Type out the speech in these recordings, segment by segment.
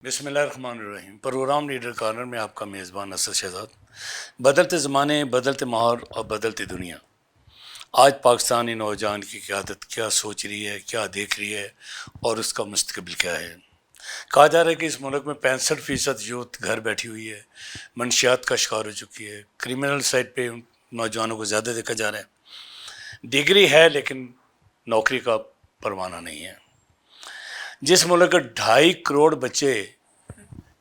بسم اللہ الرحمن الرحیم۔ پروگرام لیڈر کارنر میں آپ کا میزبان اسد شہزاد۔ بدلتے زمانے، بدلتے ماحول اور بدلتی دنیا، آج پاکستانی نوجوان کی قیادت کیا سوچ رہی ہے، کیا دیکھ رہی ہے اور اس کا مستقبل کیا ہے۔ کہا جا رہا ہے کہ اس ملک میں 65% یوتھ گھر بیٹھی ہوئی ہے، منشیات کا شکار ہو چکی ہے، کرمنل سائٹ پہ نوجوانوں کو زیادہ دیکھا جا رہا ہے۔ ڈگری ہے لیکن نوکری کا پروانہ نہیں ہے۔ جس ملک کے 2.5 کروڑ بچے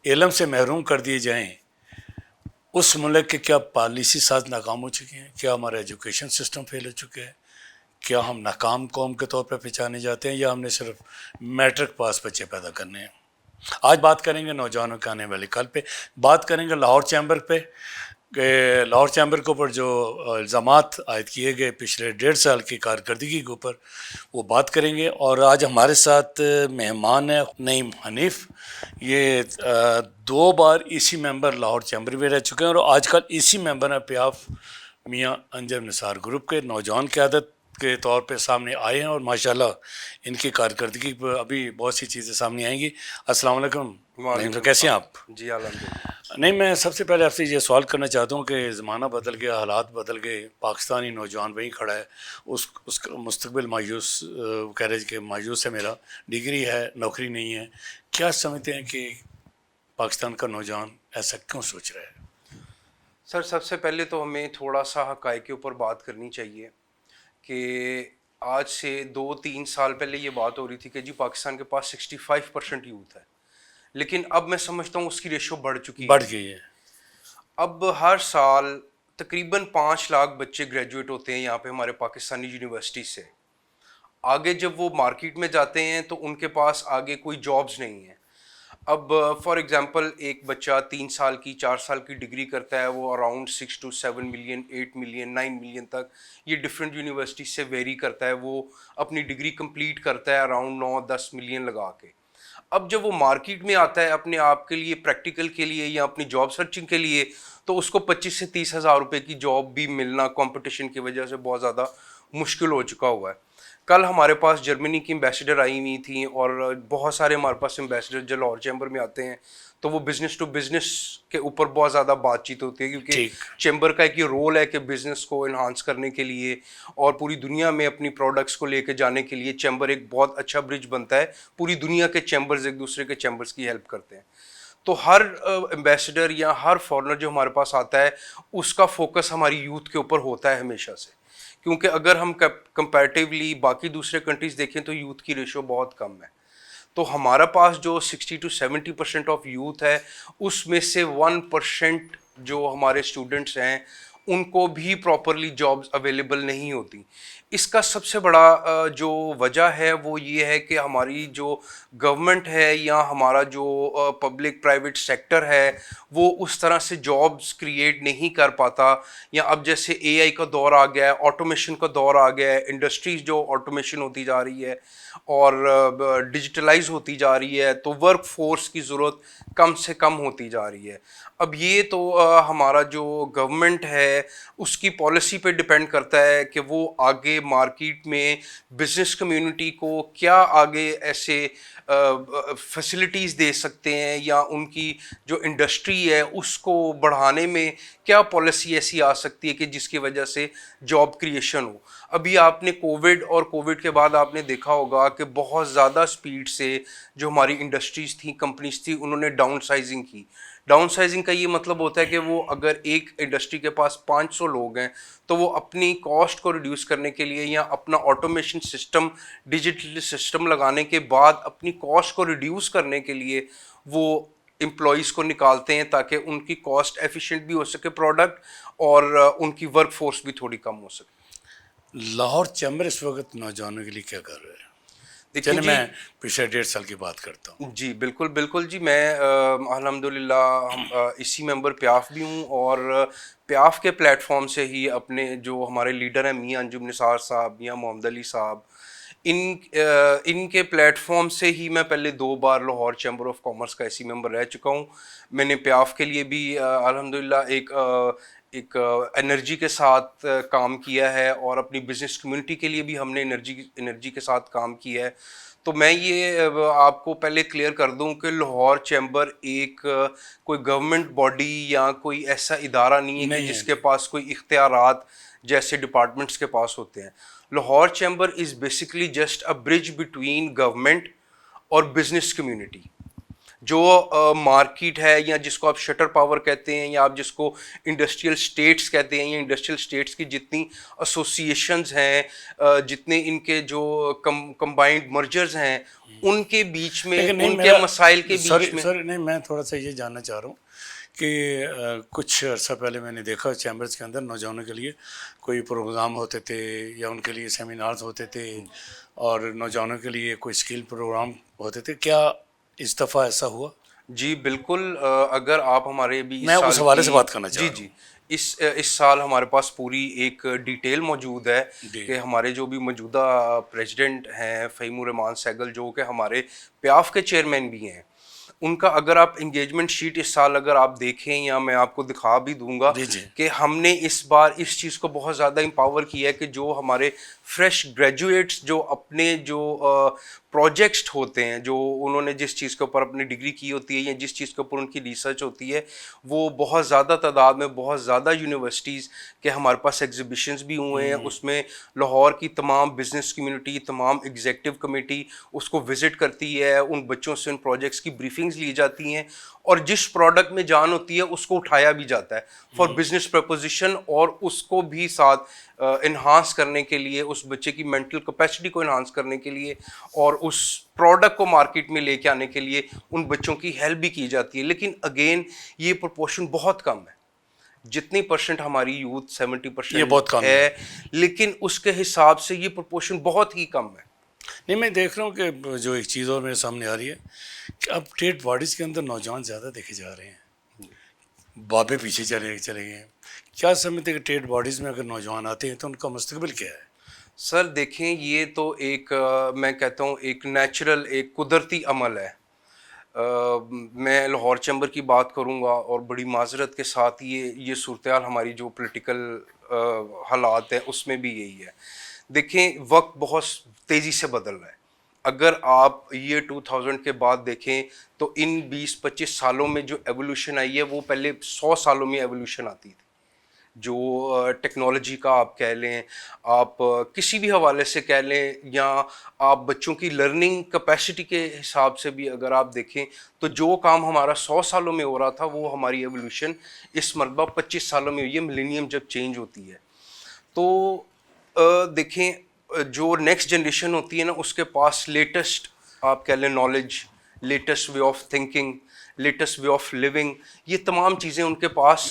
علم سے محروم کر دیے جائیں، اس ملک کے کیا پالیسی ساز ناکام ہو چکے ہیں؟ کیا ہمارا ایجوکیشن سسٹم فیل ہو چکا ہے؟ کیا ہم ناکام قوم کے طور پہ پہچانے جاتے ہیں یا ہم نے صرف میٹرک پاس بچے پیدا کرنے ہیں؟ آج بات کریں گے نوجوانوں کے آنے والے کل پہ، بات کریں گے لاہور چیمبر پہ کہ لاہور چیمبر کے اوپر جو الزامات عائد کیے گئے پچھلے 1.5 سال کی کارکردگی کے اوپر وہ بات کریں گے۔ اور آج ہمارے ساتھ مہمان ہے نعیم حنیف، یہ 2 بار سی ممبر لاہور چیمبر میں رہ چکے ہیں اور آج کل سی ممبر ہیں پیاف میاں انجم نثار گروپ کے۔ نوجوان قیادت کے طور پہ سامنے آئے ہیں اور ماشاءاللہ ان کی کارکردگی پہ ابھی بہت سی چیزیں سامنے آئیں گی۔ السلام علیکم نعیم، کیسے ہیں آپ؟ جی الحمدللہ۔ نہیں، میں سب سے پہلے آپ سے یہ سوال کرنا چاہتا ہوں کہ زمانہ بدل گیا، حالات بدل گئے، پاکستانی نوجوان وہیں کھڑا ہے، اس کا مستقبل مایوس، کہہ رہے کہ مایوس ہے، میرا ڈگری ہے نوکری نہیں ہے۔ کیا سمجھتے ہیں کہ پاکستان کا نوجوان ایسا کیوں سوچ رہا ہے؟ سر سب سے پہلے تو ہمیں تھوڑا سا حقائق کے اوپر بات کرنی چاہیے کہ آج سے 2-3 سال پہلے یہ بات ہو رہی تھی کہ جی پاکستان کے پاس 65% یوتھ ہے، لیکن اب میں سمجھتا ہوں اس کی ریشو بڑھ چکی بڑھ ہے۔ گئی ہے۔ اب ہر سال تقریباً 5 لاکھ بچے گریجویٹ ہوتے ہیں یہاں پہ ہمارے پاکستانی یونیورسٹی سے۔ آگے جب وہ مارکیٹ میں جاتے ہیں تو ان کے پاس آگے کوئی جابز نہیں ہیں۔ اب فار ایگزامپل ایک بچہ 3 سال کی 4 سال کی ڈگری کرتا ہے، وہ around 6 to 7 million 8 million 9 million تک، یہ ڈفرینٹ یونیورسٹی سے ویری کرتا ہے، وہ اپنی ڈگری کمپلیٹ کرتا ہے اراؤنڈ 9-10 ملین لگا کے۔ اب جب وہ مارکیٹ میں آتا ہے اپنے آپ کے لیے پریکٹیکل کے لیے یا اپنی جاب سرچنگ کے لیے، تو اس کو 25 سے 30 ہزار روپے کی جاب بھی ملنا کمپٹیشن کی وجہ سے بہت زیادہ مشکل ہو چکا ہوا ہے۔ کل ہمارے پاس جرمنی کی امبیسڈر آئی ہوئی تھیں اور بہت سارے ہمارے پاس امبیسڈر جو لاہور چیمبر میں آتے ہیں تو وہ بزنس ٹو بزنس کے اوپر بہت زیادہ بات چیت ہوتی ہے، کیونکہ ٹھیک۔ چیمبر کا ایک یہ رول ہے کہ بزنس کو انہانس کرنے کے لیے اور پوری دنیا میں اپنی پروڈکٹس کو لے کے جانے کے لیے چیمبر ایک بہت اچھا برج بنتا ہے، پوری دنیا کے چیمبرز ایک دوسرے کے چیمبرز کی ہیلپ کرتے ہیں۔ تو ہر امبیسڈر یا ہر فارنر جو ہمارے پاس آتا ہے اس کا فوکس ہماری یوتھ کے اوپر ہوتا ہے ہمیشہ سے، کیونکہ اگر ہم کمپیریٹیولی باقی دوسرے کنٹریز دیکھیں تو یوتھ کی ریشو بہت کم ہے۔ تو ہمارا پاس جو 60 to 70% آف یوتھ ہے، اس میں سے 1% جو ہمارے اسٹوڈنٹس ہیں ان کو بھی پراپرلی جابز اویلیبل نہیں ہوتی۔ اس کا سب سے بڑا جو وجہ ہے وہ یہ ہے کہ ہماری جو گورنمنٹ ہے یا ہمارا جو پبلک پرائیویٹ سیکٹر ہے وہ اس طرح سے جابز کریٹ نہیں کر پاتا، یا اب جیسے اے آئی کا دور آ گیا ہے، آٹومیشن کا دور آ گیا ہے، انڈسٹریز جو آٹومیشن ہوتی جا رہی ہے اور ڈیجیٹلائز ہوتی جا رہی ہے، تو ورک فورس کی ضرورت کم سے کم ہوتی جا رہی ہے۔ اب یہ تو ہمارا جو گورنمنٹ ہے اس کی پالیسی پہ ڈپینڈ کرتا ہے کہ وہ آگے مارکیٹ میں بزنس کمیونٹی کو کیا آگے ایسے فیسلٹیز دے سکتے ہیں، یا ان کی جو انڈسٹری ہے اس کو بڑھانے میں کیا پالیسی ایسی آ سکتی ہے کہ جس کی وجہ سے جاب کریشن ہو۔ ابھی آپ نے کووڈ اور کووڈ کے بعد آپ نے دیکھا ہوگا کہ بہت زیادہ سپیڈ سے جو ہماری انڈسٹریز تھیں، کمپنیز تھیں، انہوں نے ڈاؤن سائزنگ کی۔ ڈاؤن سائزنگ کا یہ مطلب ہوتا ہے کہ وہ اگر ایک انڈسٹری کے پاس 500 لوگ ہیں تو وہ اپنی کاسٹ کو ریڈیوس کرنے کے لیے یا اپنا آٹومیشن سسٹم ڈیجیٹل سسٹم لگانے کے بعد اپنی کاسٹ کو ریڈیوس کرنے کے لیے وہ امپلائیز کو نکالتے ہیں تاکہ ان کی کاسٹ ایفیشینٹ بھی ہو سکے پروڈکٹ، اور ان کی ورک فورس بھی تھوڑی کم ہو سکے۔ لاہور چیمبر اس وقت نوجوانوں کے لیے کیا کر رہے ہیں؟ دیکھیں چلے جی، میں پچھلے 1.5 سال کی بات کرتا ہوں۔ جی بالکل بالکل جی، میں الحمدللہ اسی ممبر پیاف بھی ہوں، اور پیاف کے پلیٹ فارم سے ہی اپنے جو ہمارے لیڈر ہیں میاں انجم نثار صاحب، میاں محمد علی صاحب، ان کے پلیٹ فارم سے ہی میں پہلے 2 بار لاہور چیمبر آف کامرس کا ایسی ممبر رہ چکا ہوں۔ میں نے پیاف کے لیے بھی الحمدللہ ایک انرجی کے ساتھ کام کیا ہے، اور اپنی بزنس کمیونٹی کے لیے بھی ہم نے انرجی کے ساتھ کام کیا ہے۔ تو میں یہ آپ کو پہلے کلیئر کر دوں کہ لاہور چیمبر ایک کوئی گورنمنٹ باڈی یا کوئی ایسا ادارہ نہیں ہے کہ نہیں جس ہے کے پاس کوئی اختیارات جیسے ڈپارٹمنٹس کے پاس ہوتے ہیں. Lahore chamber is basically just a bridge between government اور بزنس کمیونٹی. جو مارکیٹ ہے یا جس کو آپ شٹر پاور کہتے ہیں یا آپ جس کو انڈسٹریل اسٹیٹس کہتے ہیں یا انڈسٹریل اسٹیٹس کی جتنی ایسوسیشنز ہیں, جتنے ان کے جو کمبائنڈ مرجرز ہیں, ان کے بیچ میں, لیکن نہیں ان کے میرا مسائل کے بیچ میں. سر نہیں, میں تھوڑا سا یہ جاننا چاہ رہا ہوں کہ کچھ عرصہ پہلے میں نے دیکھا چیمبرز کے اندر نوجوانوں کے لیے کوئی پروگرام ہوتے تھے یا ان کے لیے سیمینارز ہوتے تھے اور نوجوانوں کے لیے کوئی اسکل پروگرام ہوتے تھے. کیا اس دفعہ ایسا ہوا؟ جی بالکل. اگر آپ ہمارے بھی میں اس حوالے سے بات کرنا چاہ جی رہا ہوں. جی اس سال ہمارے پاس پوری ایک ڈیٹیل موجود ہے کہ ہمارے جو بھی موجودہ پریزیڈنٹ ہیں فہیم الرحمان سہگل, جو کہ ہمارے پیاف کے چیئرمین بھی ہیں, ان کا اگر آپ انگیجمنٹ شیٹ اس سال اگر آپ دیکھیں یا میں آپ کو دکھا بھی دوں گا کہ ہم نے اس بار اس چیز کو بہت زیادہ امپاور کیا ہے کہ جو ہمارے فریش گریجویٹس جو اپنے جو پروجیکٹس ہوتے ہیں, جو انہوں نے جس چیز کے اوپر اپنی ڈگری کی ہوتی ہے یا جس چیز کے اوپر ان کی ریسرچ ہوتی ہے, وہ بہت زیادہ تعداد میں بہت زیادہ یونیورسٹیز کے ہمارے پاس ایگزیبیشنز بھی ہوئے ہیں. اس میں لاہور کی تمام بزنس کمیونٹی, تمام ایگزیکٹو کمیٹی اس کو وزٹ کرتی ہے, ان بچوں سے ان پروجیکٹس کی بریفنگز لی جاتی ہیں اور جس پروڈکٹ میں جان ہوتی ہے اس کو اٹھایا بھی جاتا ہے فار بزنس پرپوزیشن, اور اس کو بھی ساتھ انہانس کرنے کے لیے, اس بچے کی مینٹل کیپیسٹی کو انہانس کرنے کے لیے اور اس پروڈکٹ کو مارکیٹ میں لے کے آنے کے لیے ان بچوں کی ہیلپ بھی کی جاتی ہے. لیکن اگین یہ پرپورشن بہت کم ہے. جتنی پرسنٹ ہماری یوتھ 70% یہ بہت کم ہے, لیکن اس کے حساب سے یہ پرپورشن بہت ہی کم ہے. نہیں, میں دیکھ رہا ہوں کہ جو ایک چیز اور میرے سامنے آ رہی ہے کہ اب ٹریڈ باڈیز کے اندر نوجوان زیادہ دیکھے جا رہے ہیں, بابے پیچھے چلے گئے ہیں. کیا سمجھتے ہیں کہ ٹریڈ باڈیز میں اگر نوجوان آتے ہیں تو ان کا مستقبل کیا ہے؟ سر دیکھیں, یہ تو ایک میں کہتا ہوں ایک نیچرل, ایک قدرتی عمل ہے. میں لاہور چیمبر کی بات کروں گا اور بڑی معذرت کے ساتھ یہ صورتحال ہماری جو پولیٹیکل حالات ہیں اس میں بھی یہی ہے. دیکھیں وقت بہت تیزی سے بدل رہا ہے. اگر آپ یہ 2000 کے بعد دیکھیں تو ان 20-25 سالوں میں جو ایولیوشن آئی ہے وہ پہلے 100 سالوں میں ایولیوشن آتی تھی. جو ٹیکنالوجی کا آپ کہہ لیں, آپ کسی بھی حوالے سے کہہ لیں, یا آپ بچوں کی لرننگ کیپیسٹی کے حساب سے بھی اگر آپ دیکھیں تو جو کام ہمارا 100 سالوں میں ہو رہا تھا وہ ہماری ایولیوشن اس مرتبہ 25 سالوں میں ہوئی ہے, ملینیم جب چینج ہوتی ہے. تو دیکھیں جو نیکسٹ جنریشن ہوتی ہے نا, اس کے پاس لیٹسٹ آپ کہہ لیں knowledge, latest way of thinking, latest way of living, یہ تمام چیزیں ان کے پاس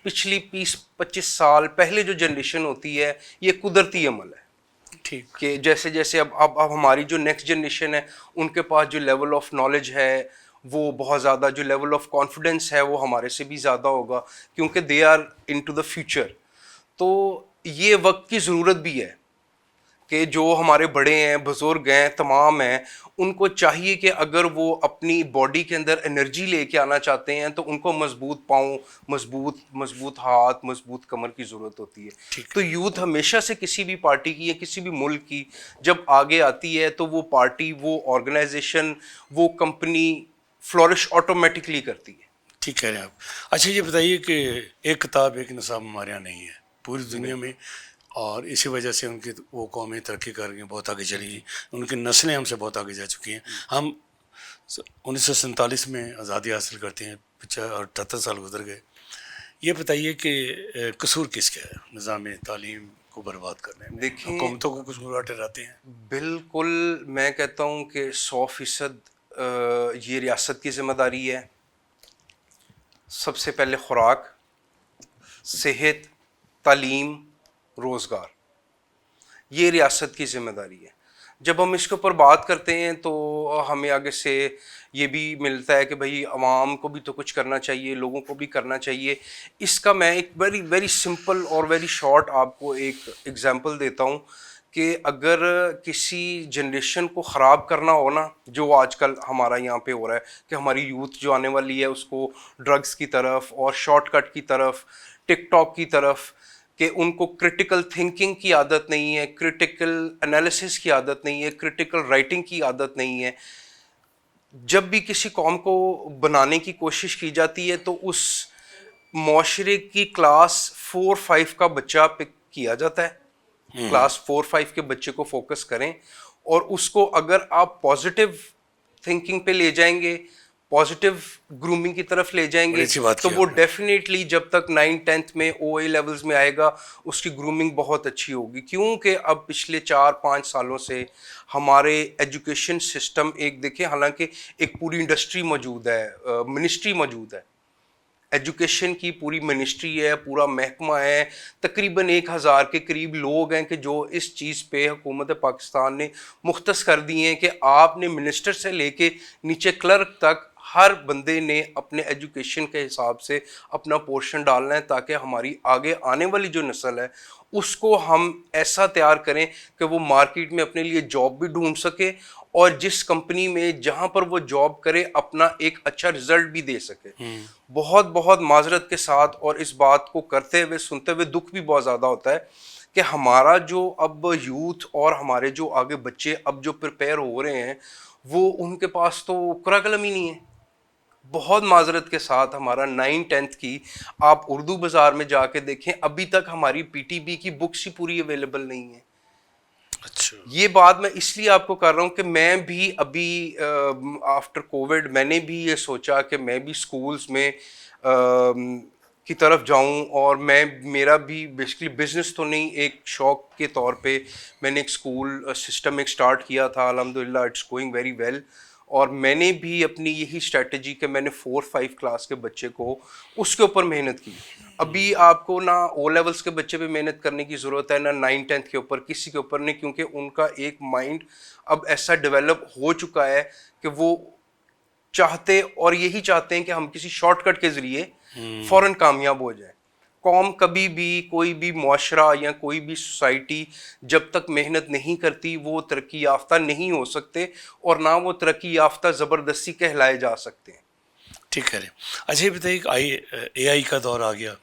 پچھلی 20-25 سال پہلے جو جنریشن ہوتی ہے یہ قدرتی عمل ہے. ٹھیک کہ جیسے جیسے اب ہماری جو نیکسٹ جنریشن ہے ان کے پاس جو لیول آف نالج ہے وہ بہت زیادہ, جو لیول آف کانفیڈنس ہے وہ ہمارے سے بھی زیادہ ہوگا کیونکہ they are into the future. تو یہ وقت کی ضرورت بھی ہے کہ جو ہمارے بڑے ہیں, بزرگ ہیں, تمام ہیں, ان کو چاہیے کہ اگر وہ اپنی باڈی کے اندر انرجی لے کے آنا چاہتے ہیں تو ان کو مضبوط پاؤں, مضبوط ہاتھ, مضبوط کمر کی ضرورت ہوتی ہے. تو یوتھ ہمیشہ سے کسی بھی پارٹی کی یا کسی بھی ملک کی جب آگے آتی ہے تو وہ پارٹی, وہ آرگنائزیشن, وہ کمپنی فلورش آٹومیٹکلی کرتی ہے. ٹھیک کہہ رہے ہیں آپ. اچھا یہ بتائیے کہ ایک کتاب ایک نصاب ہمارے یہاں نہیں ہے پوری دنیا میں, اور اسی وجہ سے ان کی وہ قومیں ترقی کر گئی, بہت آگے چلی گئی, ان کی نسلیں ہم سے بہت آگے جا چکی ہیں. ہم 1947 میں آزادی حاصل کرتے ہیں, 78 سال گزر گئے. یہ بتائیے کہ قصور کس کا ہے نظام تعلیم کو برباد کرنے میں؟ دیکھیں حکومتوں کو کچھ گراٹے رہتے ہیں. بالکل, میں کہتا ہوں کہ 100% یہ ریاست کی ذمہ داری ہے. سب سے پہلے خوراک, صحت, تعلیم, روزگار, یہ ریاست کی ذمہ داری ہے. جب ہم اس کے اوپر بات کرتے ہیں تو ہمیں آگے سے یہ بھی ملتا ہے کہ بھئی عوام کو بھی تو کچھ کرنا چاہیے, لوگوں کو بھی کرنا چاہیے. اس کا میں ایک ویری سمپل اور ویری شارٹ آپ کو ایک ایگزامپل دیتا ہوں کہ اگر کسی جنریشن کو خراب کرنا ہو نا, جو آج کل ہمارا یہاں پہ ہو رہا ہے کہ ہماری یوتھ جو آنے والی ہے اس کو ڈرگس کی طرف اور شارٹ کٹ کی طرف, ٹک ٹاک کی طرف, کہ ان کو کرٹیکل تھنکنگ کی عادت نہیں ہے, کرٹیکل انالیسس کی عادت نہیں ہے, کرٹیکل رائٹنگ کی عادت نہیں ہے. جب بھی کسی قوم کو بنانے کی کوشش کی جاتی ہے تو اس معاشرے کی کلاس 4-5 کا بچہ پک کیا جاتا ہے. کلاس 4-5 کے بچے کو فوکس کریں, اور اس کو اگر آپ پازیٹیو تھنکنگ پہ لے جائیں گے, پازیٹیو گرومنگ کی طرف لے جائیں گے, تو وہ ڈیفینیٹلی جب تک 9-10 میں OA لیولز میں آئے گا اس کی گرومنگ بہت اچھی ہوگی. کیونکہ اب پچھلے 4-5 سالوں سے ہمارے ایجوکیشن سسٹم ایک دیکھیں, حالانکہ ایک پوری انڈسٹری موجود ہے, منسٹری موجود ہے, ایجوکیشن کی پوری منسٹری ہے, پورا محکمہ ہے, تقریباً 1000 کے قریب لوگ ہیں کہ جو اس چیز پہ حکومت پاکستان نے مختص کر دی ہیں کہ آپ نے منسٹر سے لے کے نیچے کلرک تک ہر بندے نے اپنے ایجوکیشن کے حساب سے اپنا پورشن ڈالنا ہے, تاکہ ہماری آگے آنے والی جو نسل ہے اس کو ہم ایسا تیار کریں کہ وہ مارکیٹ میں اپنے لیے جاب بھی ڈھونڈ سکے, اور جس کمپنی میں جہاں پر وہ جاب کرے اپنا ایک اچھا رزلٹ بھی دے سکے. بہت بہت معذرت کے ساتھ, اور اس بات کو کرتے ہوئے سنتے ہوئے دکھ بھی بہت زیادہ ہوتا ہے کہ ہمارا جو اب یوتھ اور ہمارے جو آگے بچے اب جو پریپیئر ہو رہے ہیں وہ ان کے پاس تو قرآن قلم ہی نہیں ہے. بہت معذرت کے ساتھ ہمارا 9-10 کی آپ اردو بازار میں جا کے دیکھیں, ابھی تک ہماری PTB کی بکس ہی پوری اویلیبل نہیں ہے. اچھا, یہ بات میں اس لیے آپ کو کر رہا ہوں کہ میں بھی ابھی آفٹر کووڈ میں نے بھی یہ سوچا کہ میں بھی سکولز میں کی طرف جاؤں, اور میرا بھی بیسکلی بزنس تو نہیں, ایک شوق کے طور پہ میں نے ایک اسکول سسٹم ایک اسٹارٹ کیا تھا. الحمدللہ اٹس گوئنگ ویری ویل, اور میں نے بھی اپنی یہی اسٹریٹجی کہ میں نے 4-5 کلاس کے بچے کو اس کے اوپر محنت کی. ابھی آپ کو نہ O لیولس کے بچے پہ محنت کرنے کی ضرورت ہے, نہ 9-10 کے اوپر, کسی کے اوپر نہیں, کیونکہ ان کا ایک مائنڈ اب ایسا ڈیولپ ہو چکا ہے کہ وہ چاہتے اور یہی چاہتے ہیں کہ ہم کسی شارٹ کٹ کے ذریعے فوراً کامیاب ہو جائیں. قوم کبھی بھی, کوئی بھی معاشرہ یا کوئی بھی سوسائٹی جب تک محنت نہیں کرتی وہ ترقی یافتہ نہیں ہو سکتے, اور نہ وہ ترقی یافتہ زبردستی کہلائے جا سکتے ہیں. ٹھیک ہے. اچھا یہ بتائیے کہ AI کا دور آ گیا,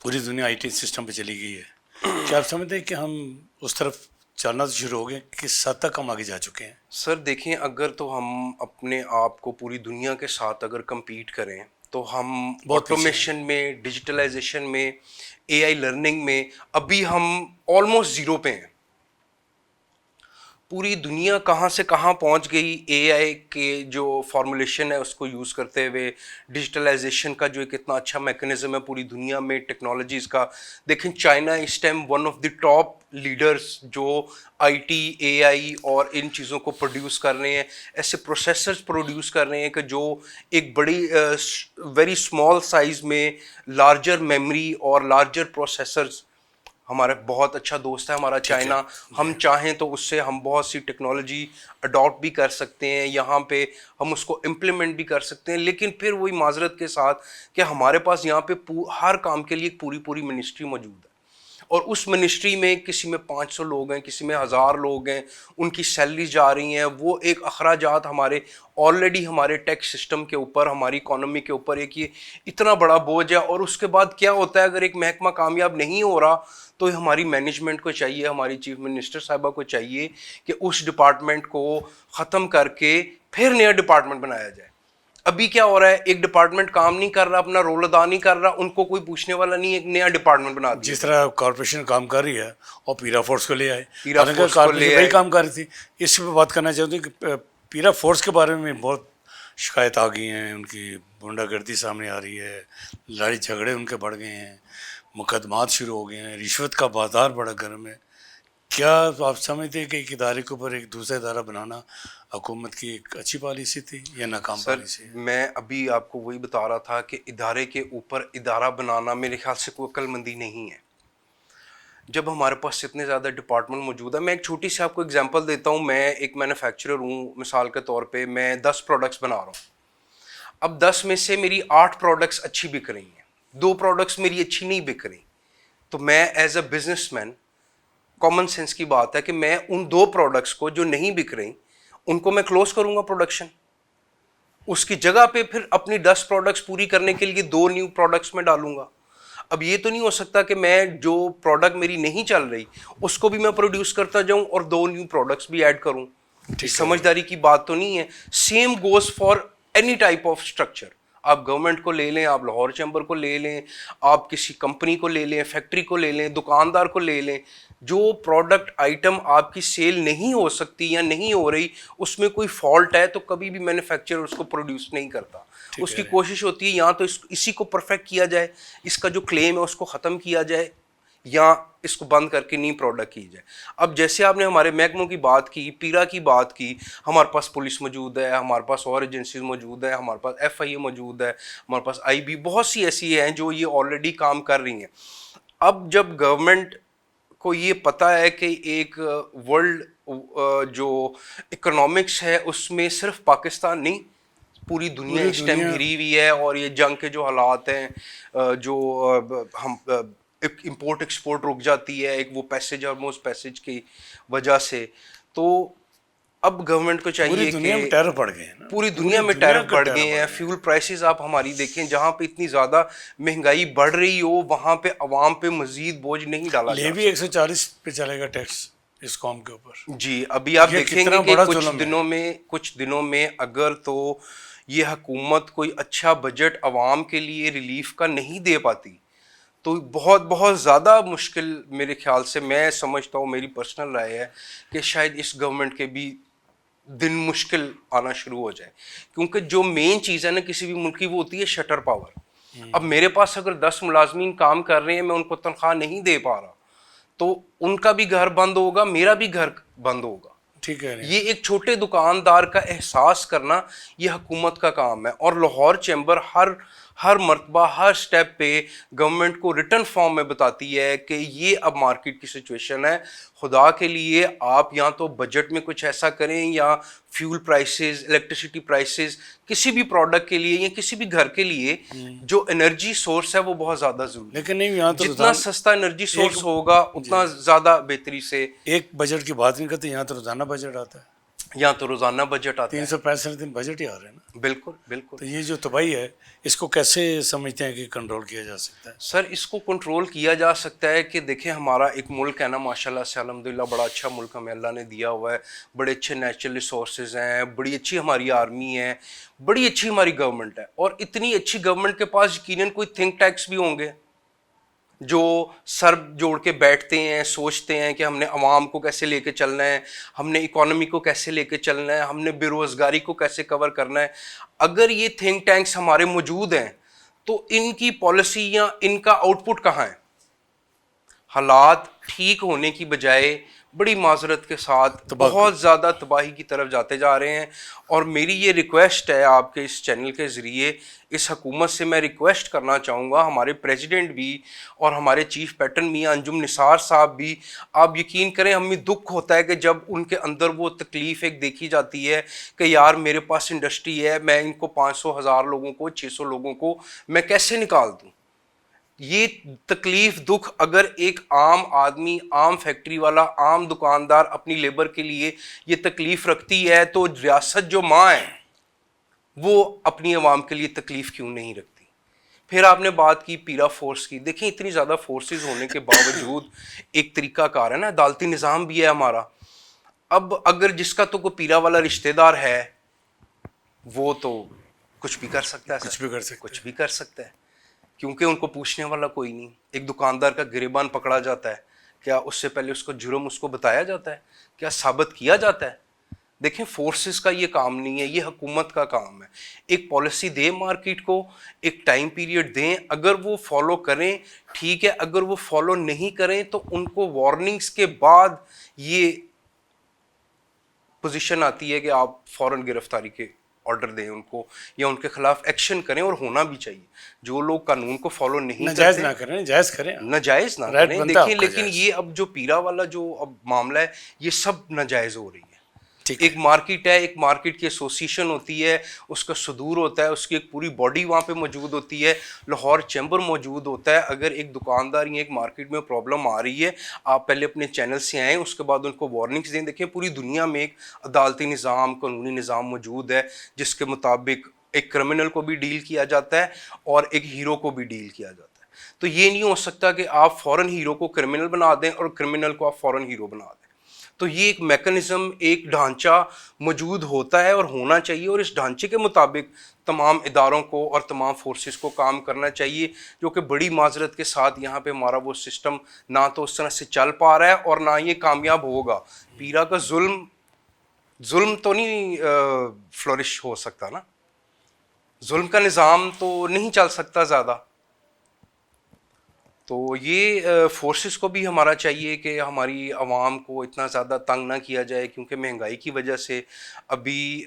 پوری دنیا IT سسٹم پہ چلی گئی ہے, کیا آپ سمجھتے ہیں کہ ہم اس طرف چلنا تو شروع ہو گئے, کس حد تک ہم آگے جا چکے ہیں؟ سر دیکھیں, اگر تو ہم اپنے آپ کو پوری دنیا کے ساتھ اگر کمپیٹ کریں تو ہم آٹومیشن میں, ڈیجیٹلائزیشن میں, AI لرننگ میں ابھی ہم آلموسٹ زیرو پہ ہیں. پوری دنیا کہاں سے کہاں پہنچ گئی AI کے جو فارمولیشن ہے اس کو یوز کرتے ہوئے, ڈیجیٹلائزیشن کا جو ایک اتنا اچھا میکنزم ہے پوری دنیا میں ٹیکنالوجیز کا. دیکھیں چائنا اس time one of the top leaders جو IT, AI اور ان چیزوں کو پروڈیوس کر رہے ہیں, ایسے پروسیسرز پروڈیوس کر رہے ہیں کہ جو ایک بڑی ویری اسمال سائز میں لارجر میموری اور لارجر پروسیسرز. ہمارا بہت اچھا دوست ہے ہمارا چائنا, ہم چاہیں تو اس سے ہم بہت سی ٹیکنالوجی اڈاپٹ بھی کر سکتے ہیں, یہاں پہ ہم اس کو امپلیمنٹ بھی کر سکتے ہیں. لیکن پھر وہی معذرت کے ساتھ کہ ہمارے پاس یہاں پہ ہر کام کے لیے پوری منسٹری موجود ہے, اور اس منسٹری میں کسی میں 500 لوگ ہیں, کسی میں 1000 لوگ ہیں, ان کی سیلری جا رہی ہیں. وہ ایک اخراجات ہمارے آلریڈی ہمارے ٹیکس سسٹم کے اوپر, ہماری اکانومی کے اوپر ایک یہ اتنا بڑا بوجھ ہے. اور اس کے بعد کیا ہوتا ہے, اگر ایک محکمہ کامیاب نہیں ہو رہا تو ہماری مینجمنٹ کو چاہیے, ہماری چیف منسٹر صاحبہ کو چاہیے کہ اس ڈپارٹمنٹ کو ختم کر کے پھر نیا ڈپارٹمنٹ بنایا جائے. ابھی کیا ہو رہا ہے, ایک ڈپارٹمنٹ کام نہیں کر رہا, اپنا رول ادا نہیں کر رہا, ان کو کوئی پوچھنے والا نہیں, ایک نیا ڈپارٹمنٹ بنا دیا. جس طرح کارپوریشن کام کر رہی ہے اور پیرا فورس کو لے آئے, کارپوریشن وہی کام کر رہی تھی. اس پہ بات کرنا چاہتا ہوں کہ پیرا فورس کے بارے میں بہت شکایت آ گئی ہیں, ان کی گنڈا گردی سامنے آ رہی ہے, لڑائی جھگڑے ان کے بڑھ گئے ہیں, مقدمات شروع ہو گئے ہیں, رشوت کا بازار بڑا گرم ہے. کیا آپ سمجھتے ہیں کہ ایک ادارے کے اوپر ایک دوسرا ادارہ بنانا حکومت کی ایک اچھی پالیسی تھی یا ناکام پالیسی؟ میں ابھی آپ کو وہی بتا رہا تھا کہ ادارے کے اوپر ادارہ بنانا میرے خیال سے کوئی عقل مندی نہیں ہے. جب ہمارے پاس اتنے زیادہ ڈپارٹمنٹ موجود ہے, میں ایک چھوٹی سی آپ کو اگزامپل دیتا ہوں. میں ایک مینوفیکچرر ہوں, مثال کے طور پہ میں 10 پروڈکٹس بنا رہا ہوں. اب 10 میں سے میری 8 پروڈکٹس اچھی بک رہی ہیں, 2 پروڈکٹس میری اچھی نہیں بک رہی, تو میں as a business man common sense کی بات ہے کہ میں ان 2 پروڈکٹس کو جو نہیں بک رہی ان کو میں کلوز کروں گا پروڈکشن. اس کی جگہ پہ پھر اپنی 10 پروڈکٹس پوری کرنے کے لیے 2 نیو پروڈکٹس میں ڈالوں گا. اب یہ تو نہیں ہو سکتا کہ میں جو پروڈکٹ میری نہیں چل رہی اس کو بھی میں پروڈیوس کرتا جاؤں اور 2 نیو پروڈکٹس بھی ایڈ کروں. سمجھداری کی بات تو نہیں ہے. Same goes for any type of structure. آپ گورنمنٹ کو لے لیں, آپ لاہور چیمبر کو لے لیں, آپ کسی کمپنی کو لے لیں, فیکٹری کو لے لیں, دکاندار کو لے لیں, جو پروڈکٹ آئٹم آپ کی سیل نہیں ہو سکتی یا نہیں ہو رہی, اس میں کوئی فالٹ ہے تو کبھی بھی مینوفیکچرر اس کو پروڈیوس نہیں کرتا. اس کی کوشش ہوتی ہے یا تو اسی کو پرفیکٹ کیا جائے, اس کا جو کلیم ہے اس کو ختم کیا جائے, یا اس کو بند کر کے نئی پروڈکٹ کی جائے. اب جیسے آپ نے ہمارے محکموں کی بات کی, پیرا کی بات کی, ہمارے پاس پولیس موجود ہے, ہمارے پاس اور ایجنسیز موجود ہے, ہمارے پاس ایف آئی اے موجود ہے, ہمارے پاس آئی بی, بہت سی ایسی ہیں جو یہ آلریڈی کام کر رہی ہیں. اب جب گورنمنٹ کو یہ پتہ ہے کہ ایک ورلڈ جو اکنامکس ہے اس میں صرف پاکستان نہیں, پوری دنیا اس ٹائم گھری ہوئی ہے, اور یہ جنگ کے جو حالات ہیں, جو ہم امپورٹ ایکسپورٹ رک جاتی ہے, ایک وہ پیسج ہارموز پیسج کی وجہ سے, تو اب گورنمنٹ کو چاہیے کہ ٹیرر پڑ گئے ہیں, پوری دنیا میں ٹیرف بڑھ گئے ہیں. فیول پرائسز آپ ہماری دیکھیں, جہاں پہ اتنی زیادہ مہنگائی بڑھ رہی ہو وہاں پہ عوام پہ مزید بوجھ نہیں ڈالا جا بھی 140 پہ چلے گا ٹیکس اس قوم کے اوپر. جی ابھی آپ دیکھیں گے کہ کچھ دنوں میں اگر تو یہ حکومت کوئی اچھا بجٹ عوام کے لیے ریلیف کا نہیں دے پاتی تو بہت زیادہ مشکل, میرے خیال سے, میں سمجھتا ہوں, میری پرسنل رائے ہے کہ شاید اس گورنمنٹ کے بھی دن مشکل آنا شروع ہو جائے. کیونکہ جو مین چیز ہے نا کسی بھی ملک کی, وہ ہوتی ہے شٹر پاور. اب میرے پاس اگر 10 ملازمین کام کر رہے ہیں, میں ان کو تنخواہ نہیں دے پا رہا, تو ان کا بھی گھر بند ہوگا, میرا بھی گھر بند ہوگا. ٹھیک ہے, یہ ایک چھوٹے دکاندار کا احساس کرنا یہ حکومت کا کام ہے. اور لاہور چیمبر ہر مرتبہ ہر سٹیپ پہ گورنمنٹ کو ریٹن فارم میں بتاتی ہے کہ یہ اب مارکیٹ کی سچویشن ہے, خدا کے لیے آپ یا تو بجٹ میں کچھ ایسا کریں, یا فیول پرائسز, الیکٹریسٹی پرائسز, کسی بھی پروڈکٹ کے لیے یا کسی بھی گھر کے لیے جو انرجی سورس ہے وہ بہت زیادہ ضروری ہے. لیکن نہیں, یہاں تو جتنا سستا انرجی سورس ہوگا اتنا زیادہ بہتری سے. ایک بجٹ کی بات نہیں کرتے, یہاں تو روزانہ بجٹ آتا ہے, یہاں تو روزانہ بجٹ آتا ہے, 365 دن بجٹ ہی آ رہے ہیں نا. بالکل بالکل. تو یہ جو تباہی ہے اس کو کیسے سمجھتے ہیں کہ کنٹرول کیا جا سکتا ہے؟ سر اس کو کنٹرول کیا جا سکتا ہے کہ دیکھیں ہمارا ایک ملک ہے نا, ماشاء اللہ سے الحمدللہ بڑا اچھا ملک ہمیں اللہ نے دیا ہوا ہے, بڑے اچھے نیچرل ریسورسز ہیں, بڑی اچھی ہماری آرمی ہے, بڑی اچھی ہماری گورنمنٹ ہے. اور اتنی اچھی گورنمنٹ کے پاس یقیناً کوئی تھنک ٹینکس بھی ہوں گے جو سر جوڑ کے بیٹھتے ہیں, سوچتے ہیں کہ ہم نے عوام کو کیسے لے کے چلنا ہے, ہم نے اکانومی کو کیسے لے کے چلنا ہے, ہم نے بے روزگاری کو کیسے کور کرنا ہے. اگر یہ تھنک ٹینکس ہمارے موجود ہیں تو ان کی پالیسی یا ان کا آؤٹ پٹ کہاں ہے؟ حالات ٹھیک ہونے کی بجائے بڑی معذرت کے ساتھ بہت زیادہ تباہی کی طرف جاتے جا رہے ہیں. اور میری یہ ریکویسٹ ہے آپ کے اس چینل کے ذریعے, اس حکومت سے میں ریکویسٹ کرنا چاہوں گا, ہمارے پریزیڈنٹ بھی اور ہمارے چیف پیٹرن میاں انجم نثار صاحب بھی, آپ یقین کریں ہمیں دکھ ہوتا ہے کہ جب ان کے اندر وہ تکلیف ایک دیکھی جاتی ہے کہ یار میرے پاس انڈسٹری ہے, میں ان کو 500,000 لوگوں کو 600 لوگوں کو میں کیسے نکال دوں. یہ تکلیف دکھ اگر ایک عام آدمی, عام فیکٹری والا, عام دکاندار اپنی لیبر کے لیے یہ تکلیف رکھتی ہے تو ریاست جو ماں ہے وہ اپنی عوام کے لیے تکلیف کیوں نہیں رکھتی؟ پھر آپ نے بات کی پیرا فورس کی. دیکھیں اتنی زیادہ فورسز ہونے کے باوجود ایک طریقہ کار ہے نا, عدالتی نظام بھی ہے ہمارا. اب اگر جس کا تو کوئی پیرا والا رشتہ دار ہے وہ تو کچھ بھی کر سکتا ہے, کچھ بھی کر سکتا ہے, کیونکہ ان کو پوچھنے والا کوئی نہیں. ایک دکاندار کا گریبان پکڑا جاتا ہے, کیا اس سے پہلے اس کو جرم اس کو بتایا جاتا ہے, کیا ثابت کیا جاتا ہے؟ دیکھیں فورسز کا یہ کام نہیں ہے, یہ حکومت کا کام ہے. ایک پالیسی دیں مارکیٹ کو, ایک ٹائم پیریڈ دیں, اگر وہ فالو کریں ٹھیک ہے, اگر وہ فالو نہیں کریں تو ان کو وارننگز کے بعد یہ پوزیشن آتی ہے کہ آپ فوراً گرفتاری کے آرڈر دیں ان کو, یا ان کے خلاف ایکشن کریں. اور ہونا بھی چاہیے, جو لوگ قانون کو فالو نہیں ناجائز نہ کریں, جائز کریں, ناجائز نہ کریں. دیکھیں لیکن یہ اب جو پیرا والا جو اب معاملہ ہے یہ سب ناجائز ہو رہی ہے. ایک مارکیٹ ہے, ایک مارکیٹ کی ایسوسیشن ہوتی ہے, اس کا صدور ہوتا ہے, اس کی ایک پوری باڈی وہاں پہ موجود ہوتی ہے, لاہور چیمبر موجود ہوتا ہے. اگر ایک دکاندار یا ایک مارکیٹ میں پرابلم آ رہی ہے, آپ پہلے اپنے چینل سے آئیں, اس کے بعد ان کو وارننگس دیں. دیکھیں پوری دنیا میں ایک عدالتی نظام, قانونی نظام موجود ہے جس کے مطابق ایک کرمنل کو بھی ڈیل کیا جاتا ہے اور ایک ہیرو کو بھی ڈیل کیا جاتا ہے. تو یہ نہیں ہو سکتا کہ آپ فوراً ہیرو کو کرمنل بنا دیں اور کرمنل کو آپ فوراً ہیرو بنا دیں. تو یہ ایک میکنزم، ایک ڈھانچہ موجود ہوتا ہے اور ہونا چاہیے، اور اس ڈھانچے کے مطابق تمام اداروں کو اور تمام فورسز کو کام کرنا چاہیے، جو کہ بڑی معذرت کے ساتھ یہاں پہ ہمارا وہ سسٹم نہ تو اس طرح سے چل پا رہا ہے اور نہ یہ کامیاب ہوگا. پیرا کا ظلم تو نہیں فلورش ہو سکتا نا، ظلم کا نظام تو نہیں چل سکتا زیادہ. تو یہ فورسز کو بھی ہمارا چاہیے کہ ہماری عوام کو اتنا زیادہ تنگ نہ کیا جائے، کیونکہ مہنگائی کی وجہ سے ابھی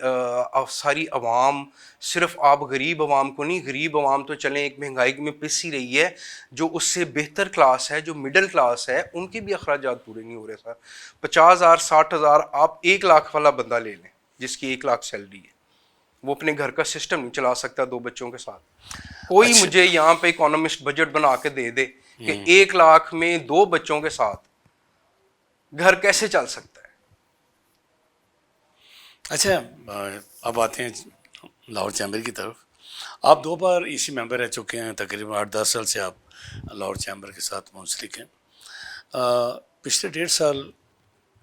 ساری عوام، صرف آپ غریب عوام کو نہیں، غریب عوام تو چلیں ایک مہنگائی میں پس ہی رہی ہے، جو اس سے بہتر کلاس ہے، جو مڈل کلاس ہے، ان کے بھی اخراجات پورے نہیں ہو رہے. سر 50,000 60,000 آپ 1 لاکھ والا بندہ لے لیں جس کی 1 لاکھ سیلری ہے، وہ اپنے گھر کا سسٹم نہیں چلا سکتا 2 بچوں کے ساتھ. کوئی اچھا. مجھے یہاں پہ اکانومسٹ بجٹ بنا کے دے دے کہ 1 لاکھ میں 2 بچوں کے ساتھ گھر کیسے چل سکتا ہے. اچھا اب آتے ہیں لاہور چیمبر کی طرف. آپ 2 بار اسی ممبر رہ چکے ہیں، تقریباً 8-10 سال سے آپ لاہور چیمبر کے ساتھ منسلک ہیں. پچھلے 1.5 سال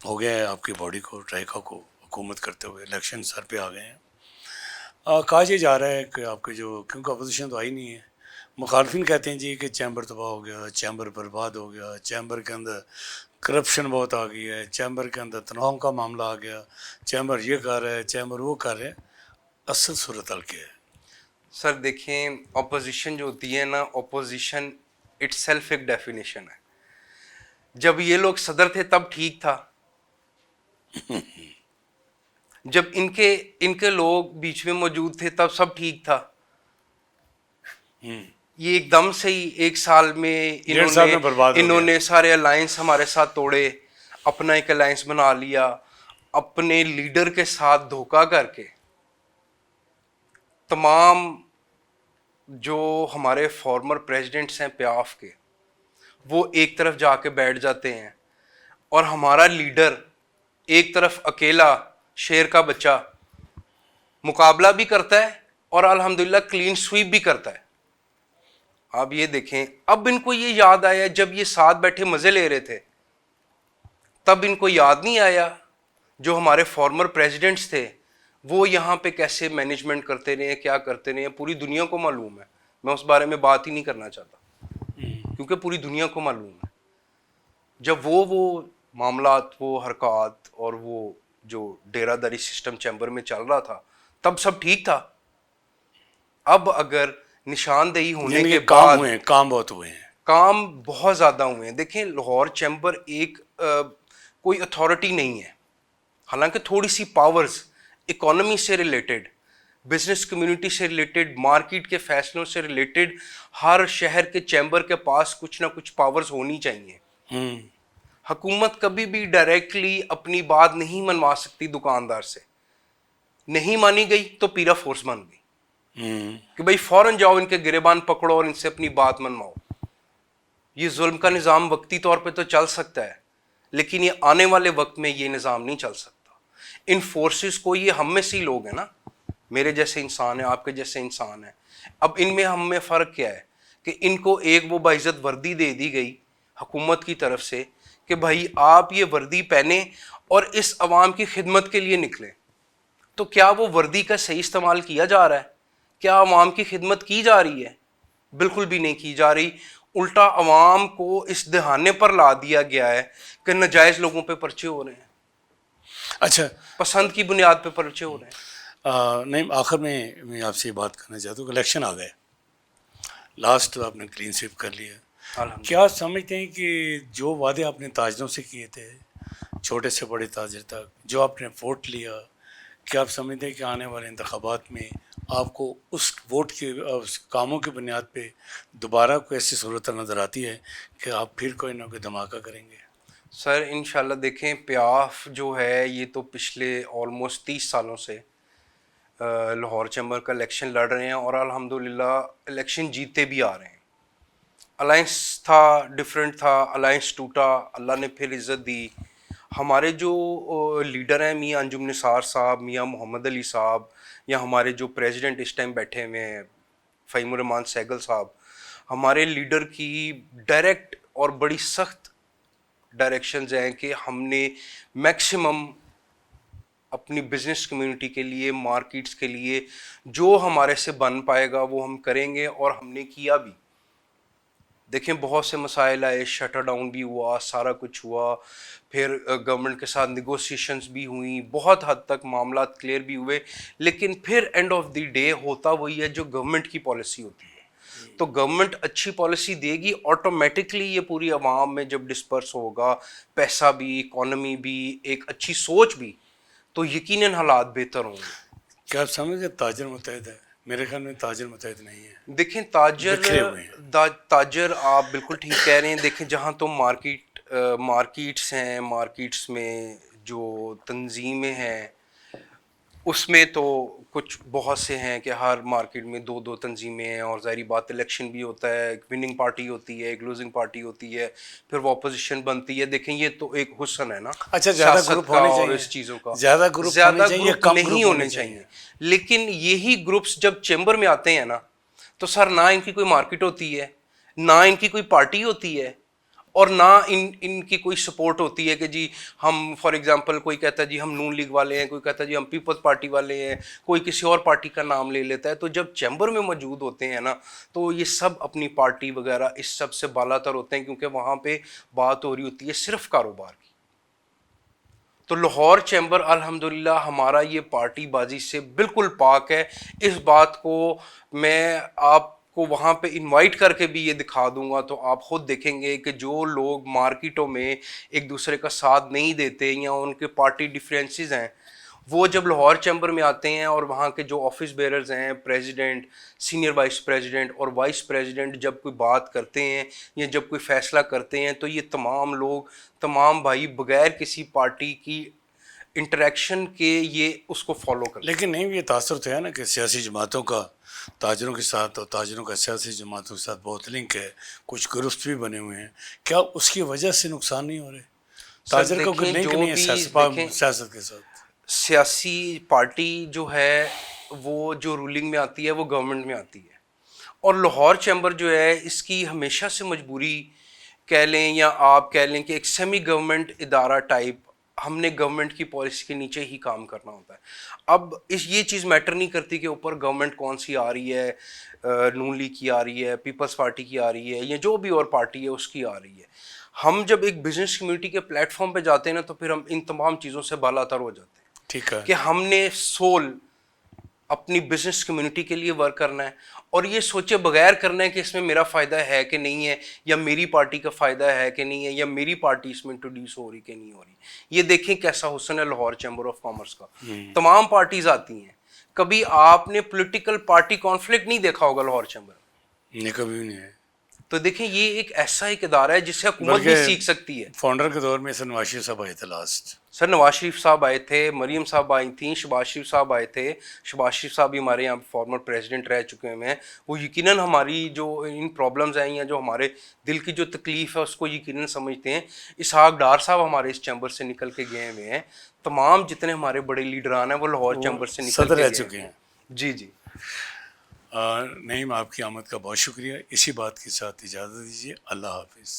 ہو گیا ہے آپ کی باڈی کو، ٹریکا کو حکومت کرتے ہوئے. الیکشن سر پہ آ گئے ہیں. کہا یہ جا رہا ہے کہ آپ کے جو، کیونکہ اپوزیشن تو آئی نہیں ہے، مخالفین کہتے ہیں جی کہ چیمبر تباہ ہو گیا، چیمبر برباد ہو گیا، چیمبر کے اندر کرپشن بہت آ گئی ہے، چیمبر کے اندر تناؤ کا معاملہ آ گیا، چیمبر یہ کر رہا ہے، چیمبر وہ کر رہے ہیں. اصل صورتحال کیا ہے؟ سر دیکھیں، اپوزیشن جو ہوتی ہے نا، اپوزیشن اٹ سیلف ایک ڈیفینیشن ہے. جب یہ لوگ صدر تھے تب ٹھیک تھا، جب ان کے لوگ بیچ میں موجود تھے تب سب ٹھیک تھا. یہ ایک دم سے ہی 1 سال میں 1.5 سال میں برباد ہو انہوں گیا. نے سارے الائنس ہمارے ساتھ توڑے، اپنا ایک الائنس بنا لیا، اپنے لیڈر کے ساتھ دھوکہ کر کے. تمام جو ہمارے فارمر پریزیڈنٹس ہیں پیاف کے، وہ ایک طرف جا کے بیٹھ جاتے ہیں، اور ہمارا لیڈر ایک طرف اکیلا شیر کا بچہ مقابلہ بھی کرتا ہے اور الحمدللہ کلین سویپ بھی کرتا ہے. آپ یہ دیکھیں، اب ان کو یہ یاد آیا جب یہ ساتھ بیٹھے مزے لے رہے تھے، تب ان کو یاد نہیں آیا جو ہمارے فارمر پریزیڈنٹس تھے وہ یہاں پہ کیسے مینجمنٹ کرتے رہے، کیا کرتے رہے. پوری دنیا کو معلوم ہے، میں اس بارے میں بات ہی نہیں کرنا چاہتا کیونکہ پوری دنیا کو معلوم ہے. جب وہ معاملات، وہ حرکات اور وہ جو ڈیرہ داری سسٹم چیمبر میں چل رہا تھا تب سب ٹھیک تھا. اب اگر نشاندہی ہونے یعنی کے کہ کام بعد، ہوئے ہیں، کام بہت ہوئے ہیں. کام بہت زیادہ ہوئے ہیں. دیکھیں، لاہور چیمبر ایک کوئی اتھارٹی نہیں ہے، حالانکہ تھوڑی سی پاورز اکانومی سے ریلیٹڈ، بزنس کمیونٹی سے ریلیٹڈ، مارکیٹ کے فیصلوں سے ریلیٹڈ ہر شہر کے چیمبر کے پاس کچھ نہ کچھ پاورز ہونی چاہیے. حکومت کبھی بھی ڈائریکٹلی اپنی بات نہیں منوا سکتی دکاندار سے. نہیں مانی گئی تو پیرا فورس بن گئی کہ بھائی فوراً جاؤ ان کے گریبان پکڑو اور ان سے اپنی بات منواؤ. یہ ظلم کا نظام وقتی طور پہ تو چل سکتا ہے، لیکن یہ آنے والے وقت میں یہ نظام نہیں چل سکتا. ان فورسز کو، یہ ہم میں سے ہی لوگ ہیں نا، میرے جیسے انسان ہیں، آپ کے جیسے انسان ہیں. اب ان میں ہم میں فرق کیا ہے کہ ان کو ایک وہ باعزت وردی دے دی گئی حکومت کی طرف سے کہ بھائی آپ یہ وردی پہنیں اور اس عوام کی خدمت کے لیے نکلیں. تو کیا وہ وردی کا صحیح استعمال کیا جا رہا ہے؟ کیا عوام کی خدمت کی جا رہی ہے؟ بالکل بھی نہیں کی جا رہی. الٹا عوام کو اس دہانے پر لا دیا گیا ہے کہ ناجائز لوگوں پہ پرچے ہو رہے ہیں. اچھا، پسند کی بنیاد پہ پرچے ہو رہے ہیں. نہیں، آخر میں آپ سے یہ بات کرنا چاہتا ہوں کہ الیکشن آ گئے، لاسٹ آپ نے کلین سویپ کر لیا. کیا سمجھتے ہیں کہ جو وعدے آپ نے تاجروں سے کیے تھے، چھوٹے سے بڑے تاجر تک، جو آپ نے ووٹ لیا، کیا آپ سمجھتے ہیں کہ آنے والے انتخابات میں آپ کو اس ووٹ کے، اس کاموں کی بنیاد پہ دوبارہ کوئی ایسی صورت نظر آتی ہے کہ آپ پھر کوئی نہ کوئی دھماکہ کریں گے؟ سر انشاءاللہ دیکھیں، پیاف جو ہے یہ تو پچھلے آلموسٹ 30 سالوں سے لاہور چیمبر کا الیکشن لڑ رہے ہیں اور الحمدللہ الیکشن جیتے بھی آ رہے ہیں. الائنس تھا، ڈیفرنٹ تھا، الائنس ٹوٹا، اللہ نے پھر عزت دی. ہمارے جو لیڈر ہیں، میاں انجم نثار صاحب، میاں محمد علی صاحب، یا ہمارے جو پریزیڈنٹ اس ٹائم بیٹھے ہوئے ہیں فہیم الرحمان سہگل صاحب، ہمارے لیڈر کی ڈائریکٹ اور بڑی سخت ڈائریکشنز ہیں کہ ہم نے میکسیمم اپنی بزنس کمیونٹی کے لیے، مارکیٹس کے لیے جو ہمارے سے بن پائے گا وہ ہم کریں گے، اور ہم نے کیا بھی. دیکھیں بہت سے مسائل آئے، شٹر ڈاؤن بھی ہوا، سارا کچھ ہوا، پھر گورنمنٹ کے ساتھ نیگوسیشنز بھی ہوئیں، بہت حد تک معاملات کلیئر بھی ہوئے، لیکن پھر اینڈ آف دی ڈے ہوتا وہی ہے جو گورنمنٹ کی پالیسی ہوتی ہے. تو گورنمنٹ اچھی پالیسی دے گی، آٹومیٹکلی یہ پوری عوام میں جب ڈسپرس ہوگا، پیسہ بھی، اکانومی بھی، ایک اچھی سوچ بھی، تو یقیناً حالات بہتر ہوں گے. کیا آپ سمجھتے ہیں تاجر متحد ہے؟ میرے خیال میں تاجر متحد نہیں ہے، دیکھیں تاجر بکھرے ہوئے ہیں. تاجر آپ بالکل ٹھیک کہہ رہے ہیں. دیکھیں جہاں تو مارکیٹس ہیں، مارکیٹس میں جو تنظیمیں ہیں اس میں تو کچھ بہت سے ہیں کہ ہر مارکیٹ میں دو دو تنظیمیں ہیں، اور ظاہری بات الیکشن بھی ہوتا ہے، ایک وننگ پارٹی ہوتی ہے، ایک لوزنگ پارٹی ہوتی ہے، پھر وہ اپوزیشن بنتی ہے. دیکھیں یہ تو ایک حسن ہے نا اچھا زیادہ سیاست گروپ کا ہونے اور چاہیے، اس چیزوں کا. زیادہ گروپ ہونے زیادہ چاہیے، گروپ کم نہیں گروپ ہونے چاہیے، لیکن یہی گروپس جب چیمبر میں آتے ہیں نا تو سر نہ ان کی کوئی مارکیٹ ہوتی ہے، نہ ان کی کوئی پارٹی ہوتی ہے، اور نہ ان کی کوئی سپورٹ ہوتی ہے کہ جی ہم فار ایگزامپل کوئی کہتا ہے جی ہم نون لیگ والے ہیں، کوئی کہتا ہے جی ہم پیپلز پارٹی والے ہیں، کوئی کسی اور پارٹی کا نام لے لیتا ہے. تو جب چیمبر میں موجود ہوتے ہیں نا تو یہ سب اپنی پارٹی وغیرہ اس سب سے بالا تر ہوتے ہیں، کیونکہ وہاں پہ بات ہو رہی ہوتی ہے صرف کاروبار کی. تو لاہور چیمبر الحمدللہ ہمارا یہ پارٹی بازی سے بالکل پاک ہے. اس بات کو میں آپ کو وہاں پہ انوائٹ کر کے بھی یہ دکھا دوں گا تو آپ خود دیکھیں گے کہ جو لوگ مارکیٹوں میں ایک دوسرے کا ساتھ نہیں دیتے یا ان کے پارٹی ڈیفرینسز ہیں، وہ جب لاہور چیمبر میں آتے ہیں اور وہاں کے جو آفس بیئرز ہیں، پریزیڈنٹ، سینئر وائس پریزیڈنٹ اور وائس پریزیڈنٹ جب کوئی بات کرتے ہیں یا جب کوئی فیصلہ کرتے ہیں تو یہ تمام لوگ، تمام بھائی بغیر کسی پارٹی کی انٹریکشن کے یہ اس کو فالو کرتے ہیں. لیکن نہیں، یہ تاثر تو ہے نا کہ سیاسی جماعتوں کا تاجروں کے ساتھ اور تاجروں کا سیاسی جماعتوں کے ساتھ بہت لنک ہے، کچھ گروپس بھی بنے ہوئے ہیں. کیا اس کی وجہ سے نقصان نہیں ہو رہے؟ تاجر کا کوئی دیکھیں لنک جو نہیں ہے بھی سیاست کے ساتھ. سیاسی پارٹی جو ہے وہ جو رولنگ میں آتی ہے وہ گورنمنٹ میں آتی ہے، اور لاہور چیمبر جو ہے اس کی ہمیشہ سے مجبوری کہہ لیں یا آپ کہہ لیں کہ ایک سیمی گورنمنٹ ادارہ ٹائپ، ہم نے گورنمنٹ کی پالیسی کے نیچے ہی کام کرنا ہوتا ہے. اب یہ چیز میٹر نہیں کرتی کہ اوپر گورنمنٹ کون سی آ رہی ہے، نون لیگ کی آ رہی ہے، پیپلز پارٹی کی آ رہی ہے، یا جو بھی اور پارٹی ہے اس کی آ رہی ہے. ہم جب ایک بزنس کمیونٹی کے پلیٹ فارم پہ جاتے ہیں نا تو پھر ہم ان تمام چیزوں سے بالا تر ہو جاتے ہیں ٹھیک ہے. کہ ہم نے سول اپنی بزنس کمیونٹی کے لیے ورک کرنا ہے، اور یہ سوچے بغیر کرنا ہے کہ اس میں میرا فائدہ ہے کہ نہیں ہے، یا میری پارٹی کا فائدہ ہے کہ نہیں ہے، یا میری پارٹی اس میں انٹروڈیوس ہو رہی کہ نہیں ہو رہی. یہ دیکھیں کیسا حسن ہے لاہور چیمبر آف کامرس کا. تمام پارٹیز آتی ہیں، کبھی آپ نے پولیٹیکل پارٹی کانفلکٹ نہیں دیکھا ہوگا لاہور چیمبر. نہیں، کبھی بھی نہیں ہے. تو دیکھیں یہ ایک ایسا ایک ادارہ ہے جس سے حکومت بھی بلکہ سیکھ سکتی ہے. فاؤنڈر کے دور میں سر نواز شریف صاحب آئے تھے لاسٹ. سر نواز شریف صاحب آئے تھے، مریم صاحب آئی تھیں، شہباز شریف صاحب آئے تھے. شہباز شریف صاحب بھی ہمارے یہاں فارمر پریزیڈنٹ رہ چکے ہیں. وہ یقیناً ہماری جو ان پرابلمز ہیں یا جو ہمارے دل کی جو تکلیف ہے اس کو یقیناً سمجھتے ہیں. اسحاق ڈار صاحب ہمارے اس چیمبر سے نکل کے گئے ہوئے ہیں. تمام جتنے ہمارے بڑے لیڈران ہیں وہ لاہور چیمبر سے نکل صدر کے رہ گئے چکے ہیں. ہیں. جی جی. نہیں، آپ کی آمد کا بہت شکریہ. اسی بات کے ساتھ اجازت دیجیے. اللہ حافظ.